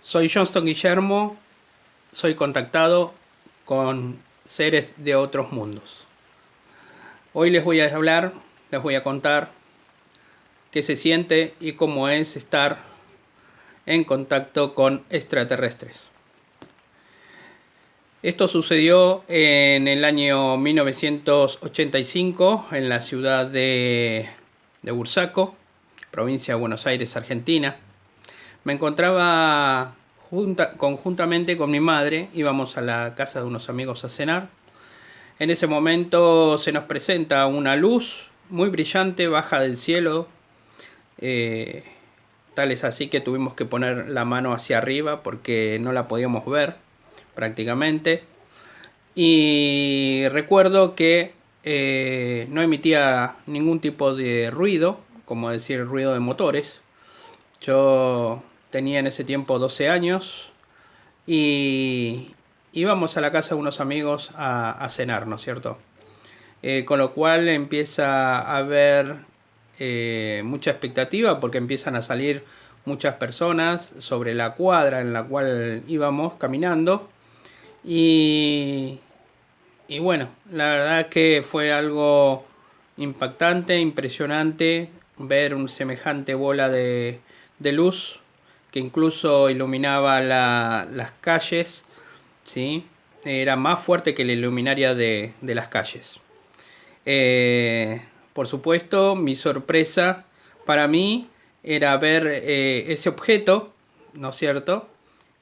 Soy Johnston Guillermo, soy contactado con seres de otros mundos. Hoy les voy a hablar, les voy a contar qué se siente y cómo es estar en contacto con extraterrestres. Esto sucedió en el año 1985 en la ciudad de Bursaco, provincia de Buenos Aires, Argentina. Me encontraba conjuntamente con mi madre, íbamos a la casa de unos amigos a cenar. En ese momento se nos presenta una luz muy brillante, baja del cielo. Tal es así que tuvimos que poner la mano hacia arriba porque no la podíamos ver prácticamente. Y recuerdo que no emitía ningún tipo de ruido, como decir ruido de motores. Yo tenía en ese tiempo 12 años y íbamos a la casa de unos amigos a cenar, ¿no es cierto? Con lo cual empieza a haber mucha expectativa porque empiezan a salir muchas personas sobre la cuadra en la cual íbamos caminando y bueno, la verdad que fue algo impactante, impresionante ver un semejante bola de luz que incluso iluminaba las calles, ¿sí? Era más fuerte que la iluminaria de las calles. Por supuesto, mi sorpresa para mí era ver ese objeto, ¿no es cierto?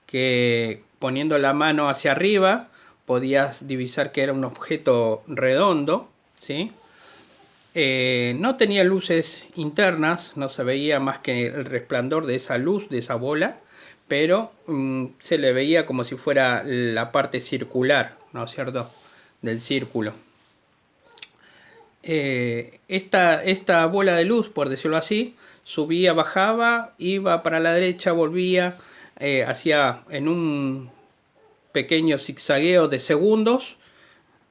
Que poniendo la mano hacia arriba podías divisar que era un objeto redondo, ¿sí? No tenía luces internas, no se veía más que el resplandor de esa luz, de esa bola, pero se le veía como si fuera la parte circular, ¿no es cierto?, del círculo. Esta bola de luz, por decirlo así, subía, bajaba, iba para la derecha, volvía, hacía en un pequeño zigzagueo de segundos,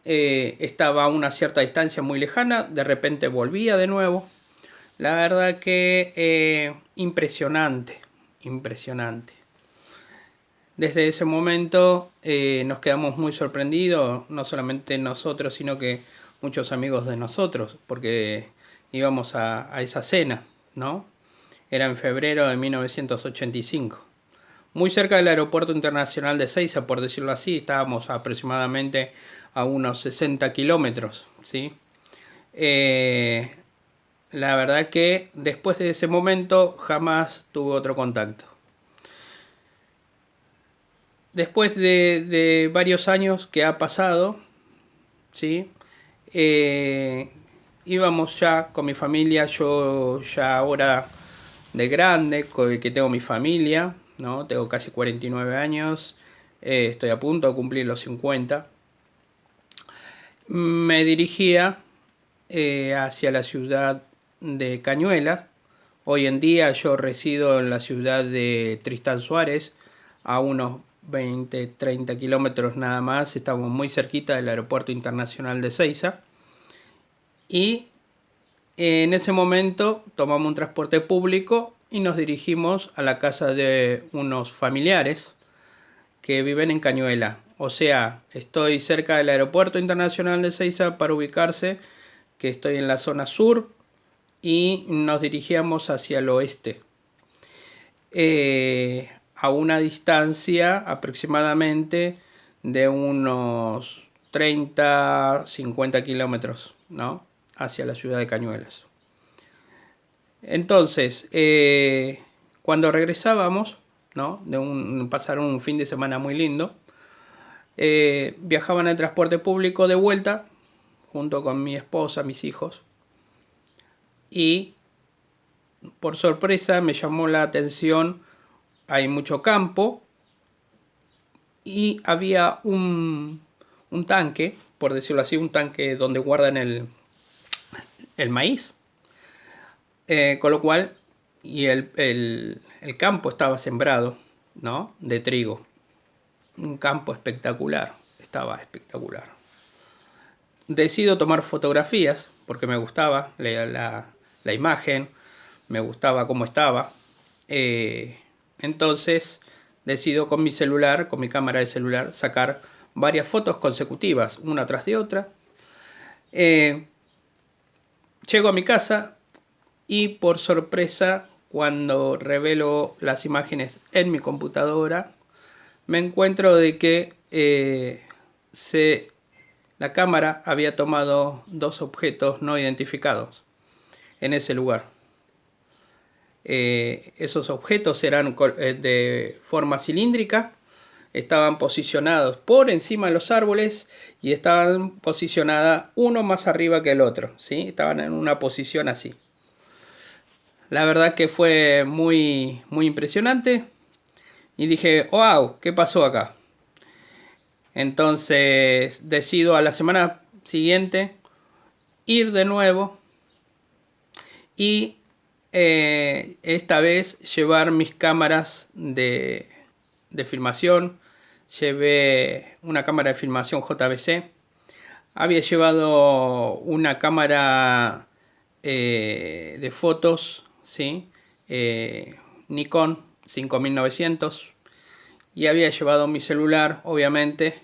estaba a una cierta distancia muy lejana, de repente volvía de nuevo. La verdad que impresionante, impresionante. Desde ese momento nos quedamos muy sorprendidos, no solamente nosotros, sino que muchos amigos de nosotros, porque íbamos a esa cena, ¿no? Era en febrero de 1985. Muy cerca del aeropuerto internacional de Ezeiza, por decirlo así, estábamos aproximadamente a unos 60 kilómetros, ¿sí? La verdad que después de ese momento jamás tuve otro contacto. Después de varios años que ha pasado, ¿sí? Íbamos ya con mi familia, yo ya ahora de grande, que tengo mi familia, ¿no? Tengo casi 49 años, estoy a punto de cumplir los 50. Me dirigía hacia la ciudad de Cañuelas. Hoy en día yo resido en la ciudad de Tristán Suárez, a unos 20-30 kilómetros nada más. Estamos muy cerquita del aeropuerto internacional de Ezeiza. Y en ese momento tomamos un transporte público y nos dirigimos a la casa de unos familiares que viven en Cañuela. O sea, estoy cerca del aeropuerto internacional de Ezeiza para ubicarse, que estoy en la zona sur, y nos dirigíamos hacia el oeste. A una distancia aproximadamente de unos 30-50 kilómetros, ¿no?, hacia la ciudad de Cañuelas. Entonces, cuando regresábamos, ¿no?, pasaron un fin de semana muy lindo, viajaba en el transporte público de vuelta junto con mi esposa, mis hijos, y por sorpresa me llamó la atención, hay mucho campo y había un tanque, por decirlo así, un tanque donde guardan el maíz, con lo cual, y el campo estaba sembrado, ¿no?, de trigo. Un campo espectacular, estaba espectacular. Decido tomar fotografías porque me gustaba la imagen, me gustaba cómo estaba. Entonces decido con mi celular, con mi cámara de celular, sacar varias fotos consecutivas, una tras de otra. Llego a mi casa y por sorpresa, cuando revelo las imágenes en mi computadora, me encuentro de que la cámara había tomado 2 objetos no identificados en ese lugar. Esos objetos eran de forma cilíndrica, estaban posicionados por encima de los árboles y estaban posicionados uno más arriba que el otro, ¿sí? Estaban en una posición así. La verdad que fue muy impresionante y dije, wow, ¿qué pasó acá? Entonces decido a la semana siguiente ir de nuevo y esta vez llevar mis cámaras de filmación. Llevé una cámara de filmación JVC. Había llevado una cámara de fotos, ¿sí? Nikon 5900. Y había llevado mi celular, obviamente.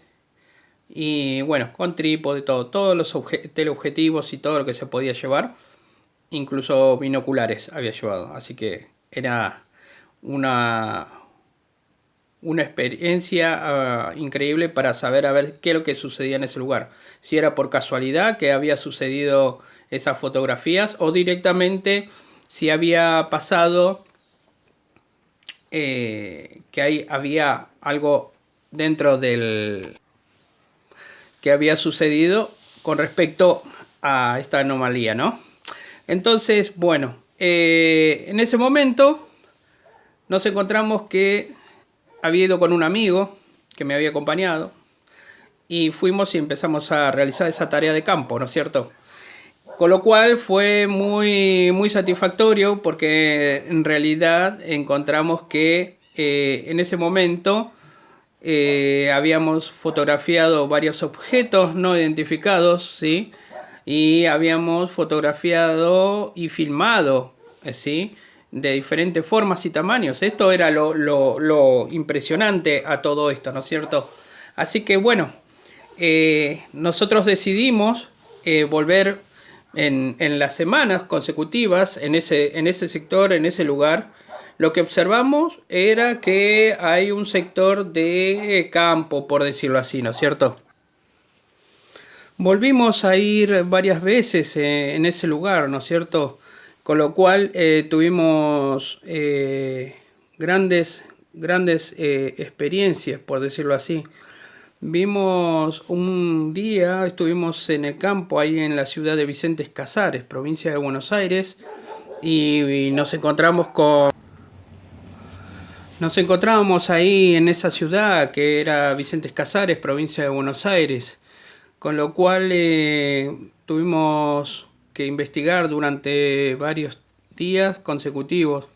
Y bueno, con trípode, todos los teleobjetivos y todo lo que se podía llevar. Incluso binoculares había llevado. Así que era una experiencia increíble para saber a ver qué es lo que sucedía en ese lugar. Si era por casualidad que había sucedido esas fotografías o directamente si había pasado que ahí había algo dentro del que había sucedido con respecto a esta anomalía, ¿no? Entonces, bueno, en ese momento nos encontramos que había ido con un amigo que me había acompañado y fuimos y empezamos a realizar esa tarea de campo, ¿no es cierto? Con lo cual fue muy satisfactorio porque en realidad encontramos que en ese momento habíamos fotografiado varios objetos no identificados, ¿sí? Y habíamos fotografiado y filmado, ¿sí? De diferentes formas y tamaños. Esto era lo impresionante a todo esto, ¿no es cierto? Así que bueno, nosotros decidimos volver en las semanas consecutivas en ese sector, en ese lugar. Lo que observamos era que hay un sector de campo, por decirlo así, ¿no es cierto? Volvimos a ir varias veces en ese lugar, ¿no es cierto? Con lo cual tuvimos grandes experiencias, por decirlo así. Vimos un día, estuvimos en el campo, ahí en la ciudad de Vicentes Casares, provincia de Buenos Aires, y nos encontrábamos ahí en esa ciudad que era Vicentes Casares, provincia de Buenos Aires. Con lo cual tuvimos que investigar durante varios días consecutivos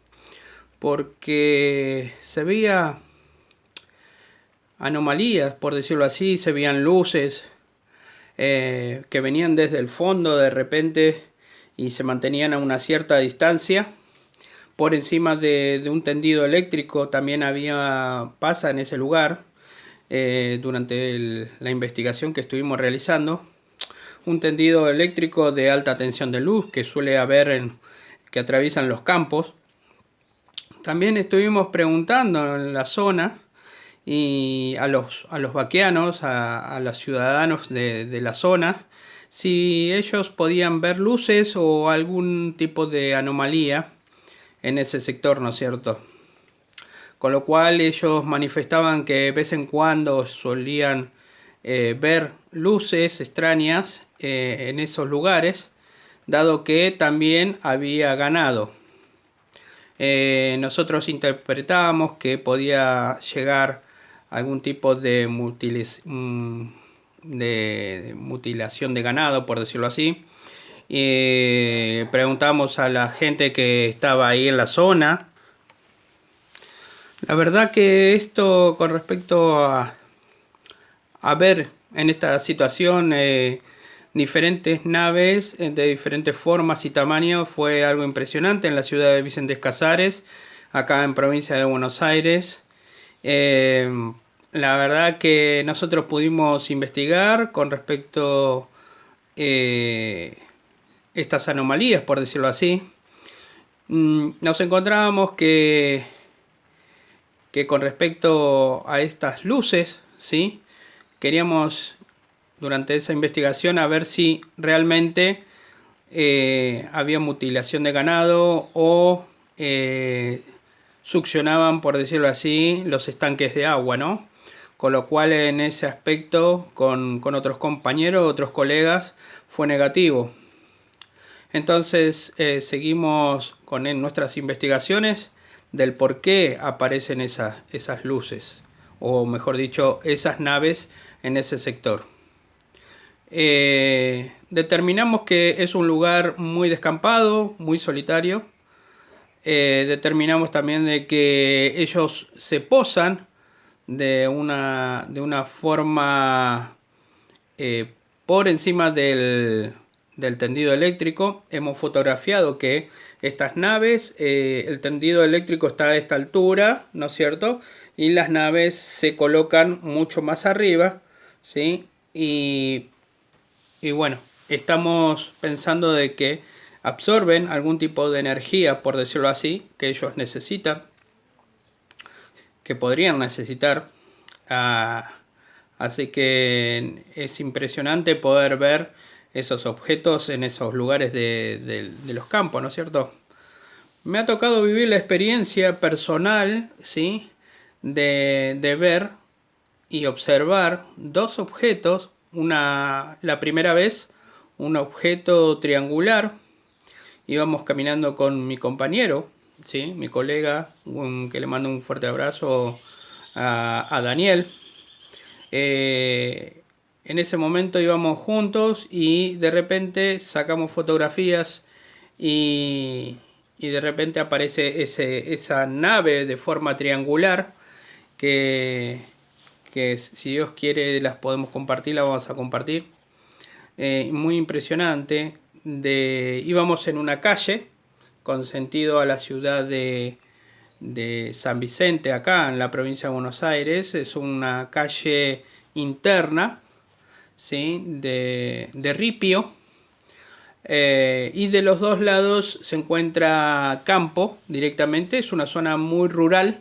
porque se veía anomalías, por decirlo así, se veían luces que venían desde el fondo de repente y se mantenían a una cierta distancia. Por encima de un tendido eléctrico también pasa en ese lugar. Durante la investigación que estuvimos realizando, un tendido eléctrico de alta tensión de luz que suele haber que atraviesan los campos. También estuvimos preguntando en la zona y a los vaqueanos, a los ciudadanos de la zona, si ellos podían ver luces o algún tipo de anomalía en ese sector, ¿no es cierto? Con lo cual ellos manifestaban que de vez en cuando solían ver luces extrañas en esos lugares, dado que también había ganado. Nosotros interpretábamos que podía llegar algún tipo de mutilación de ganado, por decirlo así. Preguntamos a la gente que estaba ahí en la zona. La verdad que esto con respecto a ver en esta situación diferentes naves de diferentes formas y tamaños fue algo impresionante en la ciudad de Vicentes Casares, acá en provincia de Buenos Aires. Eh, la verdad que nosotros pudimos investigar con respecto a estas anomalías, por decirlo así. Nos encontrábamos que con respecto a estas luces, ¿sí? Queríamos durante esa investigación a ver si realmente había mutilación de ganado o succionaban, por decirlo así, los estanques de agua, ¿no? Con lo cual en ese aspecto con otros compañeros, otros colegas, fue negativo. Entonces seguimos con nuestras investigaciones del por qué aparecen esas luces, o mejor dicho, esas naves en ese sector. Determinamos que es un lugar muy descampado, muy solitario. Determinamos también de que ellos se posan de una forma por encima del tendido eléctrico. Hemos fotografiado que estas naves, el tendido eléctrico está a esta altura, ¿no es cierto? Y las naves se colocan mucho más arriba, ¿sí? Y bueno, estamos pensando de que absorben algún tipo de energía, por decirlo así, que ellos necesitan, que podrían necesitar. Así que es impresionante poder ver esos objetos en esos lugares de los campos, ¿no es cierto? Me ha tocado vivir la experiencia personal, ¿sí? De ver y observar dos objetos. La primera vez, un objeto triangular. Íbamos caminando con mi compañero, ¿sí? Mi colega, que le mando un fuerte abrazo a Daniel. En ese momento íbamos juntos y de repente sacamos fotografías y, y de repente aparece esa nave de forma triangular que si Dios quiere las podemos compartir, la vamos a compartir. Muy impresionante. Íbamos en una calle con sentido a la ciudad de San Vicente, acá en la provincia de Buenos Aires. Es una calle interna, ¿sí? de ripio. Y de los dos lados se encuentra campo directamente. Es una zona muy rural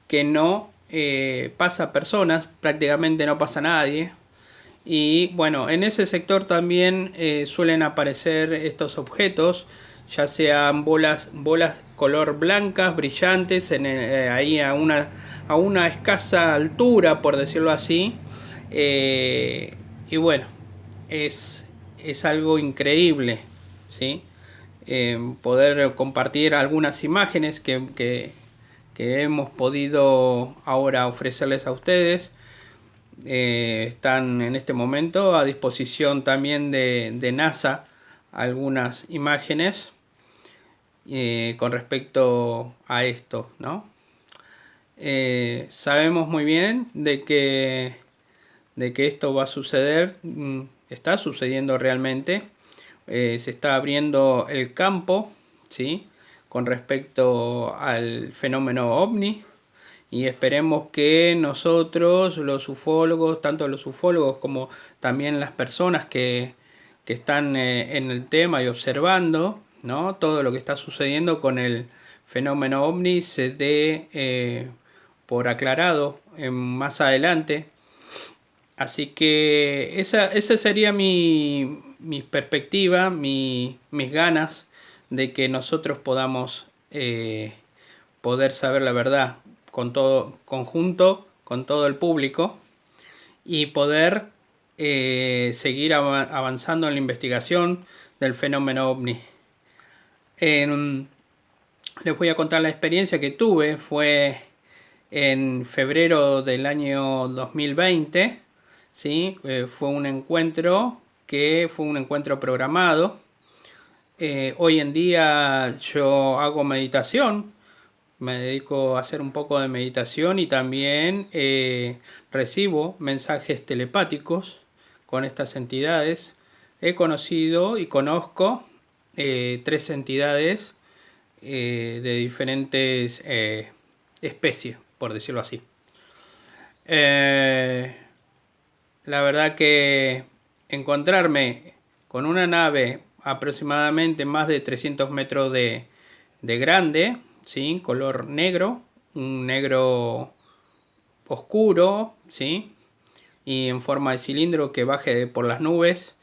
que no pasa personas, prácticamente no pasa nadie. Y bueno, en ese sector también suelen aparecer estos objetos, ya sean bolas color blancas, brillantes, ahí a una escasa altura, por decirlo así. Y bueno, es algo increíble, ¿sí? Poder compartir algunas imágenes que hemos podido ahora ofrecerles a ustedes. Están en este momento a disposición también de NASA algunas imágenes con respecto a esto, ¿no? Sabemos muy bien de que esto va a suceder, está sucediendo realmente. Se está abriendo el campo, ¿sí? Con respecto al fenómeno OVNI. Y esperemos que nosotros, los ufólogos, tanto los ufólogos como también las personas que están en el tema y observando, ¿no? Todo lo que está sucediendo con el fenómeno OVNI se dé por aclarado más adelante. Así que esa sería mi perspectiva, mis ganas de que nosotros podamos poder saber la verdad con todo conjunto, con todo el público, y poder seguir avanzando en la investigación del fenómeno OVNI. Les voy a contar la experiencia que tuve. Fue en febrero del año 2020, ¿sí? Fue un encuentro programado. Hoy en día yo hago meditación, me dedico a hacer un poco de meditación y también recibo mensajes telepáticos con estas entidades. He conocido y conozco 3 entidades de diferentes especies, por decirlo así. Eh, la verdad que encontrarme con una nave aproximadamente más de 300 metros de grande, ¿sí? Color negro, un negro oscuro, ¿sí? Y en forma de cilindro que baje por las nubes,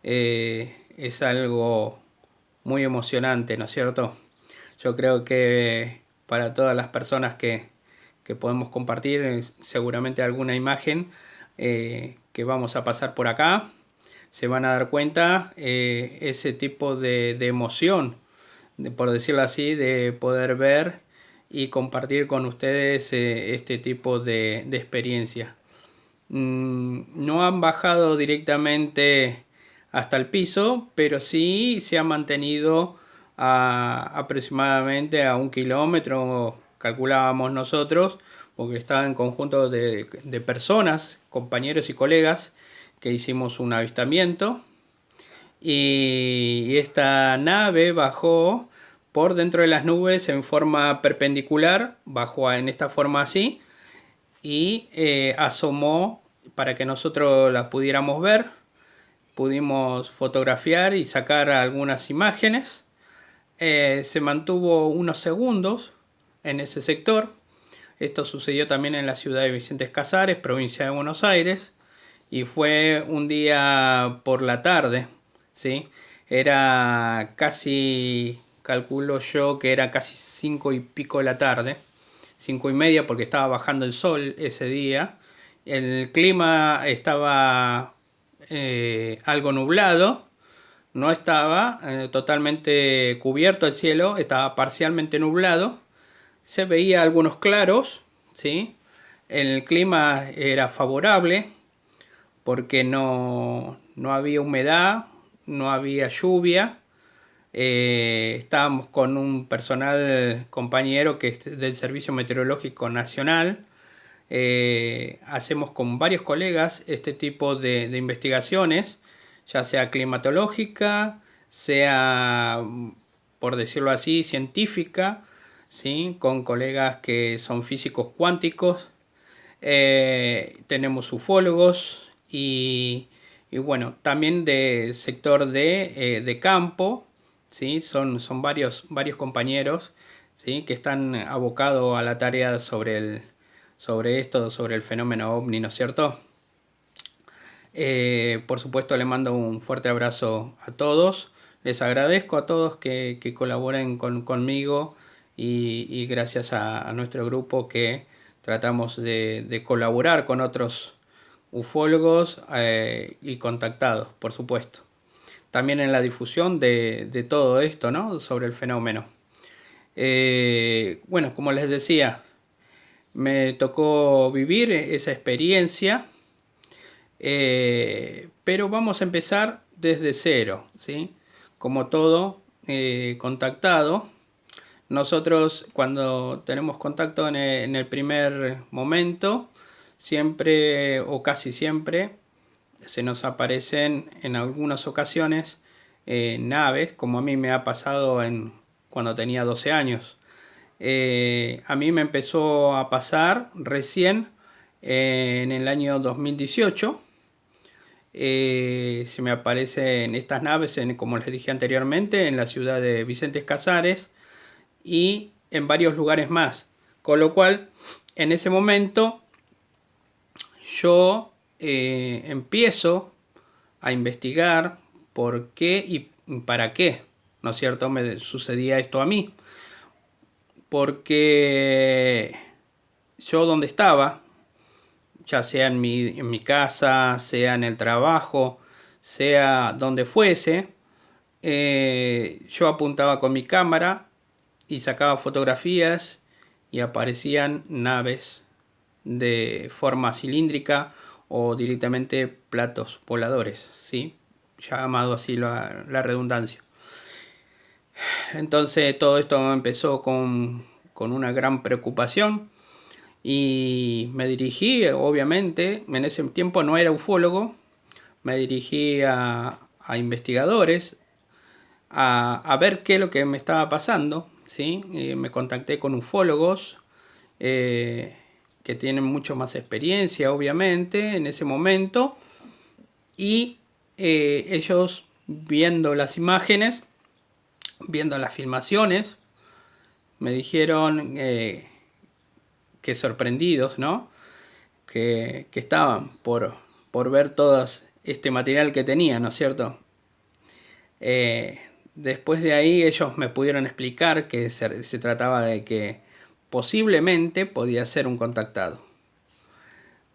es algo muy emocionante, ¿no es cierto? Yo creo que para todas las personas que podemos compartir seguramente alguna imagen que vamos a pasar por acá, se van a dar cuenta ese tipo de emoción, por decirlo así, de poder ver y compartir con ustedes este tipo de experiencia. No han bajado directamente hasta el piso, pero sí se ha mantenido aproximadamente a 1 kilómetro, calculábamos nosotros, porque estaba en conjunto de personas, compañeros y colegas, que hicimos un avistamiento. Y esta nave bajó por dentro de las nubes en forma perpendicular, bajó en esta forma así, y asomó para que nosotros la pudiéramos ver. Pudimos fotografiar y sacar algunas imágenes. Se mantuvo unos segundos en ese sector. Esto sucedió también en la ciudad de Vicentes Casares, provincia de Buenos Aires, y fue un día por la tarde, ¿sí? Era casi, calculo yo que era casi 5 y pico de la tarde, 5:30, porque estaba bajando el sol ese día. El clima estaba algo nublado, no estaba totalmente cubierto el cielo, estaba parcialmente nublado, se veía algunos claros, ¿sí? El clima era favorable porque no había humedad, no había lluvia. Estábamos con un personal compañero que es del Servicio Meteorológico Nacional. Hacemos con varios colegas este tipo de investigaciones, ya sea climatológica, sea, por decirlo así, científica, ¿sí? Con colegas que son físicos cuánticos. Tenemos ufólogos y bueno, también del sector de campo, ¿sí? Son varios compañeros, ¿sí? Que están abocados a la tarea sobre esto, sobre el fenómeno ovni, ¿no es cierto? Por supuesto, le mando un fuerte abrazo a todos. Les agradezco a todos que colaboren conmigo y gracias a nuestro grupo que tratamos de colaborar con otros ufólogos y contactados, por supuesto. También en la difusión de todo esto, ¿no? Sobre el fenómeno. Bueno, como les decía, me tocó vivir esa experiencia, pero vamos a empezar desde cero, ¿sí? Como todo contactado, nosotros cuando tenemos contacto en el primer momento, siempre o casi siempre se nos aparecen en algunas ocasiones naves, como a mí me ha pasado cuando tenía 12 años. A mí me empezó a pasar recién en el año 2018. Se me aparecen estas naves, como les dije anteriormente, en la ciudad de Vicentes Casares y en varios lugares más. Con lo cual, en ese momento, yo empiezo a investigar por qué y para qué, ¿no es cierto?, me sucedía esto a mí. Porque yo donde estaba, ya sea en mi casa, sea en el trabajo, sea donde fuese, yo apuntaba con mi cámara y sacaba fotografías y aparecían naves de forma cilíndrica o directamente platos voladores, ¿sí? Llamado así la redundancia. Entonces todo esto empezó con una gran preocupación y me dirigí, obviamente, en ese tiempo no era ufólogo, me dirigí a investigadores a ver qué es lo que me estaba pasando, ¿sí? Me contacté con ufólogos, que tienen mucho más experiencia, obviamente, en ese momento. Y ellos, viendo las imágenes, viendo las filmaciones, me dijeron que sorprendidos, ¿no? Que estaban por ver todo este material que tenía, ¿no es cierto? Después de ahí ellos me pudieron explicar que se trataba de que posiblemente podía ser un contactado.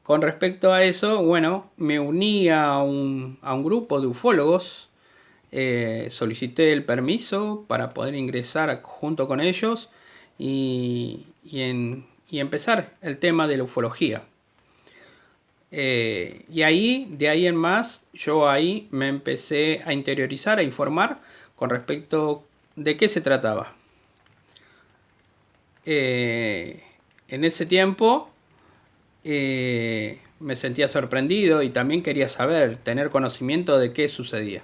Con respecto a eso, bueno, me uní a un grupo de ufólogos, solicité el permiso para poder ingresar junto con ellos y empezar el tema de la ufología. Y ahí, de ahí en más, yo ahí me empecé a interiorizar, a informar con respecto de qué se trataba. En ese tiempo me sentía sorprendido y también quería saber, tener conocimiento de qué sucedía.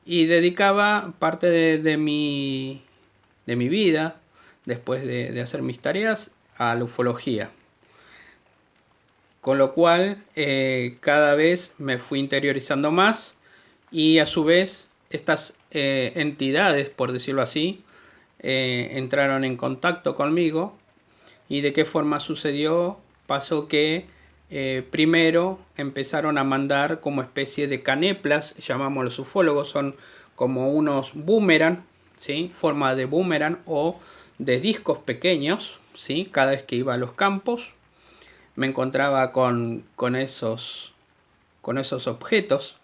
Y dedicaba parte de mi vida, después de hacer mis tareas, a la ufología. Con lo cual cada vez me fui interiorizando más y a su vez estas entidades, por decirlo así, entraron en contacto conmigo. ¿Y de qué forma sucedió? Pasó que primero empezaron a mandar como especie de caneplas, llamamos los ufólogos, son como unos boomerang, ¿sí? Forma de boomerang o de discos pequeños, ¿sí? Cada vez que iba a los campos me encontraba con esos objetos,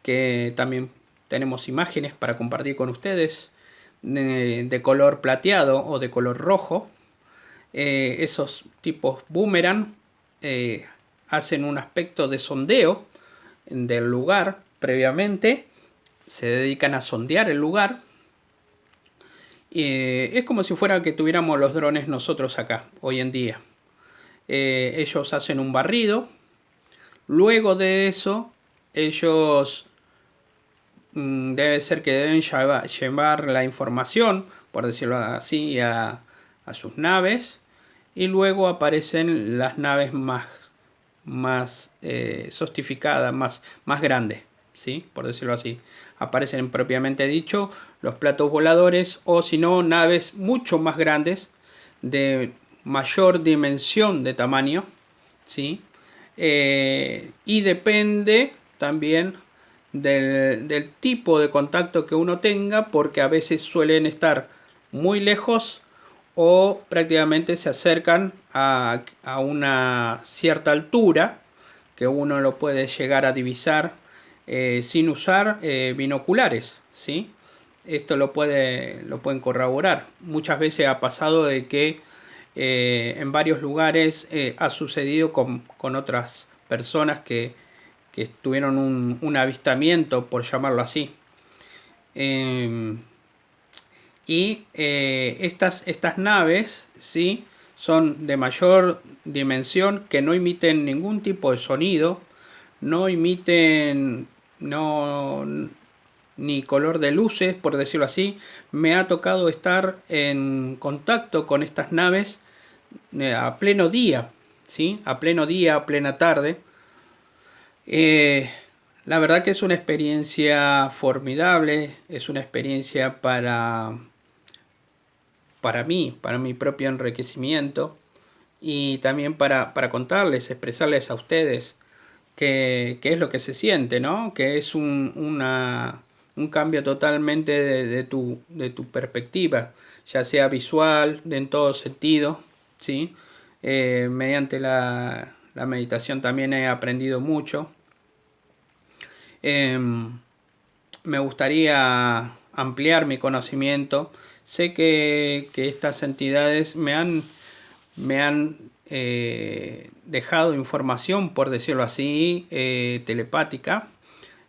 que también tenemos imágenes para compartir con ustedes, de color plateado o de color rojo. Esos tipos boomerang hacen un aspecto de sondeo del lugar previamente, se dedican a sondear el lugar. Es como si fuera que tuviéramos los drones nosotros acá, hoy en día. Ellos hacen un barrido. Luego de eso, ellos debe ser que deben llevar la información, por decirlo así, a sus naves. Y luego aparecen las naves más sofisticadas, más grandes, ¿sí? Por decirlo así. Aparecen propiamente dicho los platos voladores, o si no, naves mucho más grandes, de mayor dimensión de tamaño, ¿sí? Y depende también del tipo de contacto que uno tenga, porque a veces suelen estar muy lejos o prácticamente se acercan a una cierta altura que uno lo puede llegar a divisar sin usar binoculares, ¿sí? Esto lo pueden corroborar. Muchas veces ha pasado de que en varios lugares ha sucedido con otras personas que tuvieron un avistamiento, por llamarlo así. Y estas naves, ¿sí?, son de mayor dimensión, que no emiten ningún tipo de sonido, no emiten ni color de luces, por decirlo así. Me ha tocado estar en contacto con estas naves a pleno día, ¿sí? A pleno día, a plena tarde. La verdad que es una experiencia formidable, es una experiencia para mí, para mi propio enriquecimiento, y también para contarles, expresarles a ustedes qué es lo que se siente, ¿no? Que es un cambio totalmente de tu perspectiva, ya sea visual, en todo sentido, ¿sí? Mediante la meditación también he aprendido mucho. Me gustaría ampliar mi conocimiento. Sé que estas entidades me han dejado información, por decirlo así, telepática.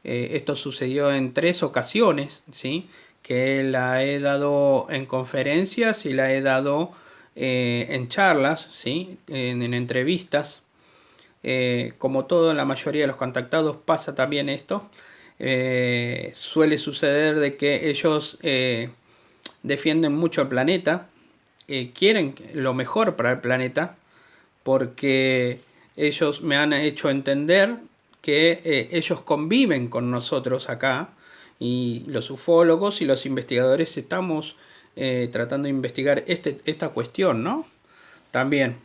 Esto sucedió en 3 ocasiones, ¿sí? Que la he dado en conferencias y la he dado en charlas, ¿sí? En entrevistas. Como todo, en la mayoría de los contactados pasa también esto. Suele suceder de que ellos defienden mucho el planeta, quieren lo mejor para el planeta, porque ellos me han hecho entender que ellos conviven con nosotros acá, y los ufólogos y los investigadores estamos tratando de investigar esta cuestión, ¿no? También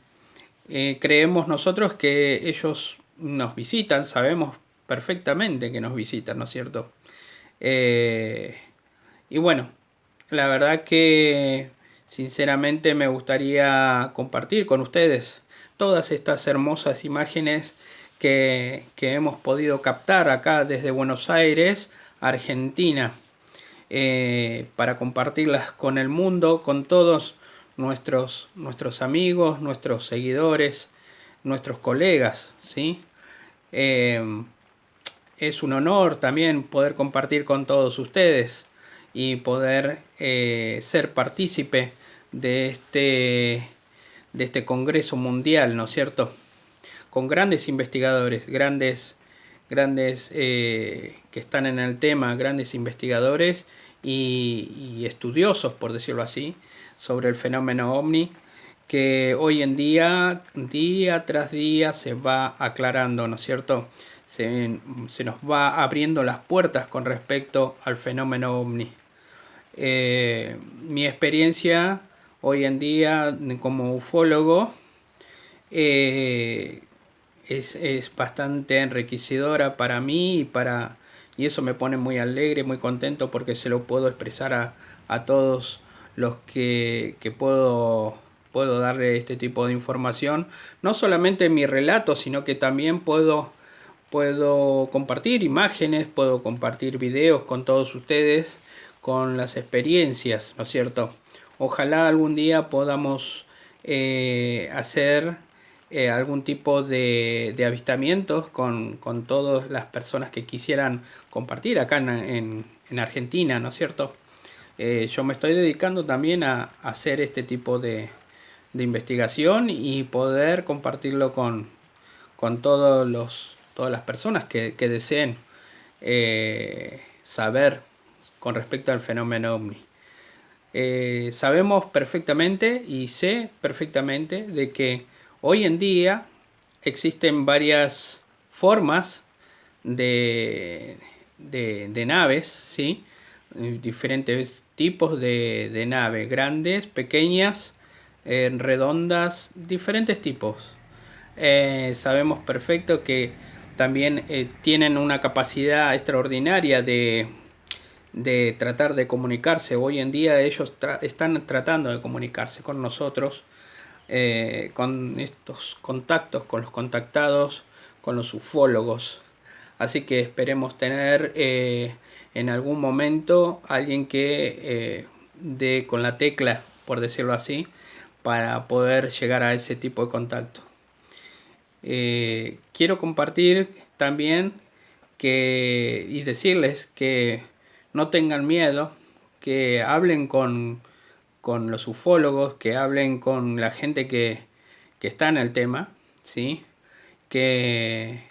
creemos nosotros que ellos nos visitan, sabemos perfectamente que nos visitan, ¿no es cierto? Y bueno, la verdad que sinceramente me gustaría compartir con ustedes todas estas hermosas imágenes que hemos podido captar acá desde Buenos Aires, Argentina, para compartirlas con el mundo, con todos nuestros amigos, nuestros seguidores, nuestros colegas, ¿sí? Es un honor también poder compartir con todos ustedes y poder ser partícipe de este Congreso Mundial, ¿no es cierto? Con grandes investigadores, grandes que están en el tema, grandes investigadores y estudiosos, por decirlo así, sobre el fenómeno ovni, que hoy en día, día tras día, se va aclarando, ¿no es cierto? Se nos va abriendo las puertas con respecto al fenómeno ovni. Mi experiencia hoy en día como ufólogo es bastante enriquecedora para mí y eso me pone muy alegre, muy contento, porque se lo puedo expresar a todos los que puedo darle este tipo de información, no solamente en mi relato, sino que también puedo compartir imágenes, puedo compartir videos con todos ustedes, con las experiencias, ¿no es cierto? Ojalá algún día podamos hacer algún tipo de avistamientos con todas las personas que quisieran compartir acá en Argentina, ¿no es cierto? Yo me estoy dedicando también a hacer este tipo de investigación y poder compartirlo con todas las personas que deseen saber con respecto al fenómeno ovni. Sabemos perfectamente y sé perfectamente de que hoy en día existen varias formas de naves, ¿sí? Diferentes tipos de naves, grandes, pequeñas, redondas, diferentes tipos. Sabemos perfecto que también tienen una capacidad extraordinaria de tratar de comunicarse. Hoy en día ellos están tratando de comunicarse con nosotros, con estos contactos, con los contactados, con los ufólogos. Así que esperemos tener en algún momento alguien que dé con la tecla, por decirlo así, para poder llegar a ese tipo de contacto. Quiero compartir también y decirles que no tengan miedo, que hablen con los ufólogos, que hablen con la gente que está en el tema, ¿sí? Que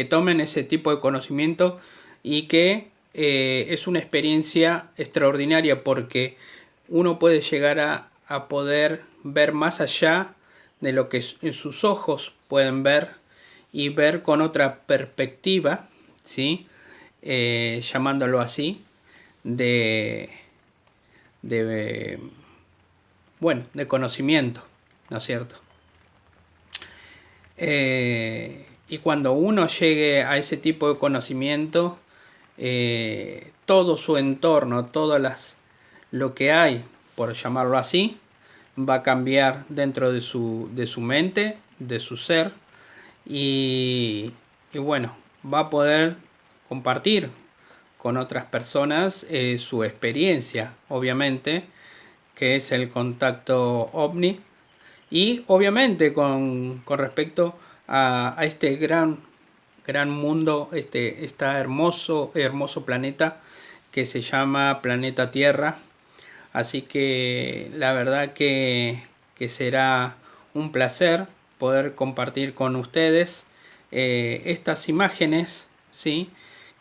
tomen ese tipo de conocimiento y que es una experiencia extraordinaria, porque uno puede llegar a poder ver más allá de lo que en sus ojos pueden ver, y ver con otra perspectiva, ¿sí? Llamándolo así, de conocimiento, ¿no es cierto? Y cuando uno llegue a ese tipo de conocimiento, todo su entorno, lo que hay, por llamarlo así, va a cambiar dentro de su mente, de su ser, y bueno, va a poder compartir con otras personas su experiencia, obviamente, que es el contacto ovni, y obviamente con respecto a este gran mundo, este hermoso planeta que se llama planeta Tierra. Así que la verdad que será un placer poder compartir con ustedes estas imágenes, ¿sí?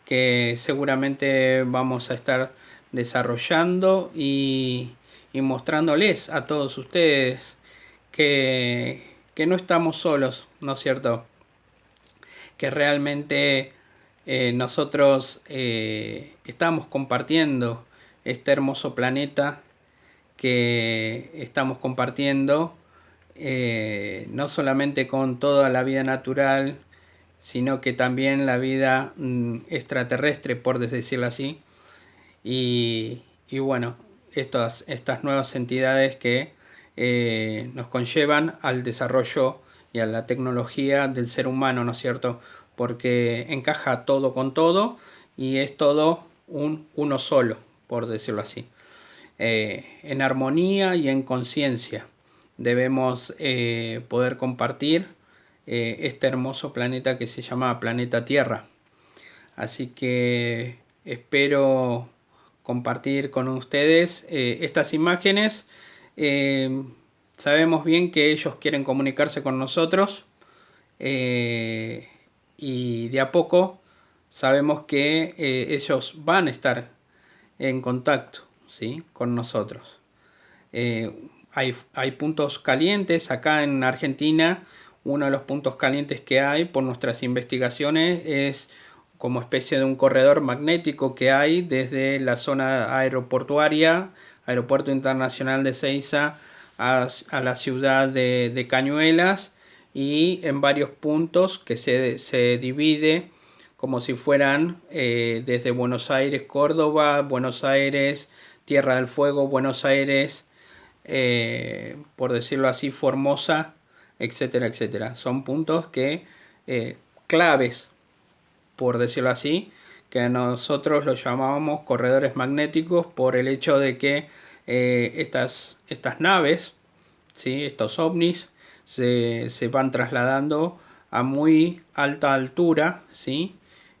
Que seguramente vamos a estar desarrollando y mostrándoles a todos ustedes que que no estamos solos, ¿no es cierto? Que realmente nosotros estamos compartiendo este hermoso planeta, que estamos compartiendo no solamente con toda la vida natural, sino que también la vida extraterrestre, por decirlo así. Y bueno, estas nuevas entidades que nos conllevan al desarrollo y a la tecnología del ser humano, ¿no es cierto? Porque encaja todo con todo y es todo uno solo, por decirlo así. En armonía y en conciencia debemos poder compartir este hermoso planeta que se llama planeta Tierra. Así que espero compartir con ustedes estas imágenes. Sabemos bien que ellos quieren comunicarse con nosotros y de a poco sabemos que ellos van a estar en contacto, ¿sí?, con nosotros. Hay puntos calientes acá en Argentina. Uno de los puntos calientes que hay por nuestras investigaciones es como especie de un corredor magnético que hay desde la zona aeroportuaria, Aeropuerto Internacional de Ezeiza, a la ciudad de Cañuelas, y en varios puntos que se divide como si fueran desde Buenos Aires, Córdoba, Buenos Aires, Tierra del Fuego, Buenos Aires, por decirlo así, Formosa, etcétera, etcétera. Son puntos que claves, por decirlo así, que nosotros los llamábamos corredores magnéticos por el hecho de que estas naves, ¿sí?, estos ovnis, se van trasladando a muy alta altura, ¿sí?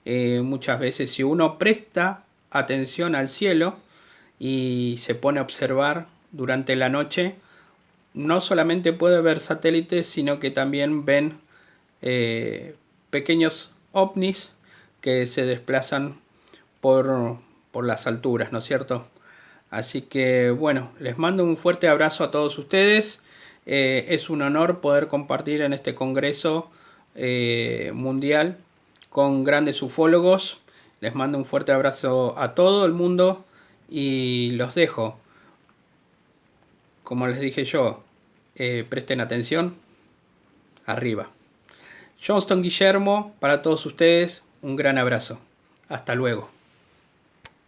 Muchas veces, si uno presta atención al cielo y se pone a observar durante la noche, no solamente puede ver satélites, sino que también ven pequeños ovnis que se desplazan por las alturas, ¿no es cierto? Así que bueno, les mando un fuerte abrazo a todos ustedes. Es un honor poder compartir en este congreso mundial con grandes ufólogos. Les mando un fuerte abrazo a todo el mundo y los dejo. Como les dije yo, presten atención. Arriba. Johnston Guillermo, para todos ustedes, un gran abrazo. Hasta luego.